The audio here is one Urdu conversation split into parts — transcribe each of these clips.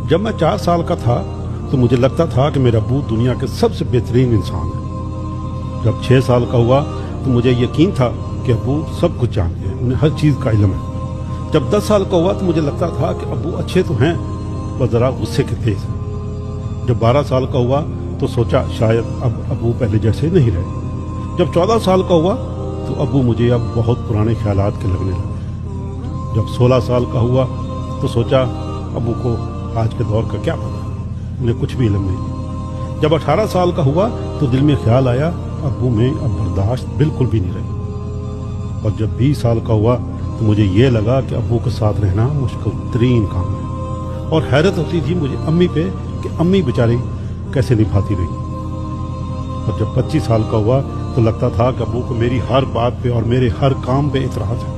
جب میں 4 سال کا تھا تو مجھے لگتا تھا کہ میرا ابو دنیا کے سب سے بہترین انسان ہے۔ جب 6 سال کا ہوا تو مجھے یقین تھا کہ ابو سب کچھ جانتے ہیں، انہیں ہر چیز کا علم ہے۔ جب 10 سال کا ہوا تو مجھے لگتا تھا کہ ابو اچھے تو ہیں پر ذرا غصے کے تیز ہیں۔ جب 12 سال کا ہوا تو سوچا شاید اب ابو پہلے جیسے نہیں رہے۔ جب 14 سال کا ہوا تو ابو مجھے اب بہت پرانے خیالات کے لگنے لگے۔ جب 16 سال کا ہوا تو سوچا ابو کو آج کے دور کا کیا پتا، انہیں کچھ بھی علم نہیں۔ جب 18 سال کا ہوا تو دل میں خیال آیا ابو میں اب برداشت بالکل بھی نہیں رہی۔ اور جب 20 سال کا ہوا تو مجھے یہ لگا کہ ابو کے ساتھ رہنا مشکل ترین کام ہے، اور حیرت ہوتی تھی مجھے امی پہ کہ امی بیچاری کیسے نبھاتی رہی۔ اور جب 25 سال کا ہوا تو لگتا تھا کہ ابو کو میری ہر بات پہ اور میرے ہر کام پہ اعتراض ہے۔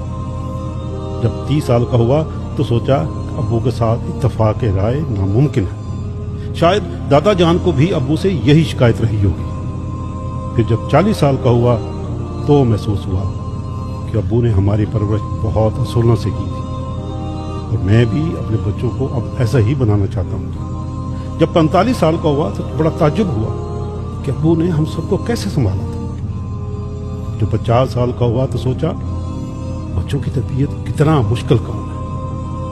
جب 30 سال کا ہوا تو سوچا کہ ابو کے ساتھ اتفاق رائے ناممکن ہے، شاید دادا جان کو بھی ابو سے یہی شکایت رہی ہوگی۔ پھر جب 40 سال کا ہوا تو محسوس ہوا کہ ابو نے ہماری پرورش بہت اصولوں سے کی تھی، اور میں بھی اپنے بچوں کو اب ایسا ہی بنانا چاہتا ہوں۔ جب 45 سال کا ہوا تو بڑا تعجب ہوا کہ ابو نے ہم سب کو کیسے سنبھالا تھا۔ جب 50 سال کا ہوا تو سوچا بچوں کی تربیت کتنا مشکل کام ہے،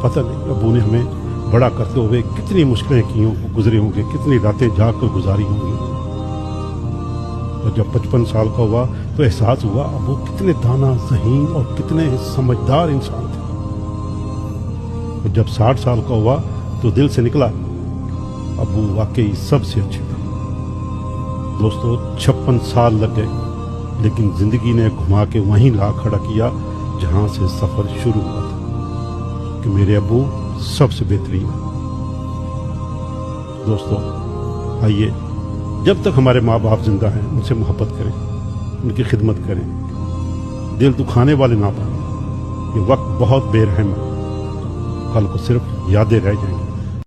پتہ نہیں ابو نے ہمیں بڑا کرتے ہوئے کتنی مشکلیں کی گزرے ہوں گے، کتنی راتیں جاگ کر گزاری ہوں گی۔ اور جب 55 سال کا ہوا تو احساس ہوا ابو کتنے دانا ذہین اور کتنے سمجھدار انسان تھے۔ اور جب 60 سال کا ہوا تو دل سے نکلا ابو واقعی سب سے اچھے تھے۔ دوستو 56 سال لگ گئے، لیکن زندگی نے گھما کے وہیں لا کھڑا کیا جہاں سے سفر شروع ہوا تھا، کہ میرے ابو سب سے بہترین ہیں۔ دوستو آئیے جب تک ہمارے ماں باپ زندہ ہیں ان سے محبت کریں، ان کی خدمت کریں، دل دکھانے والے نہ بنیں۔ یہ وقت بہت بے رحم ہے، کل کو صرف یادیں رہ جائیں گی۔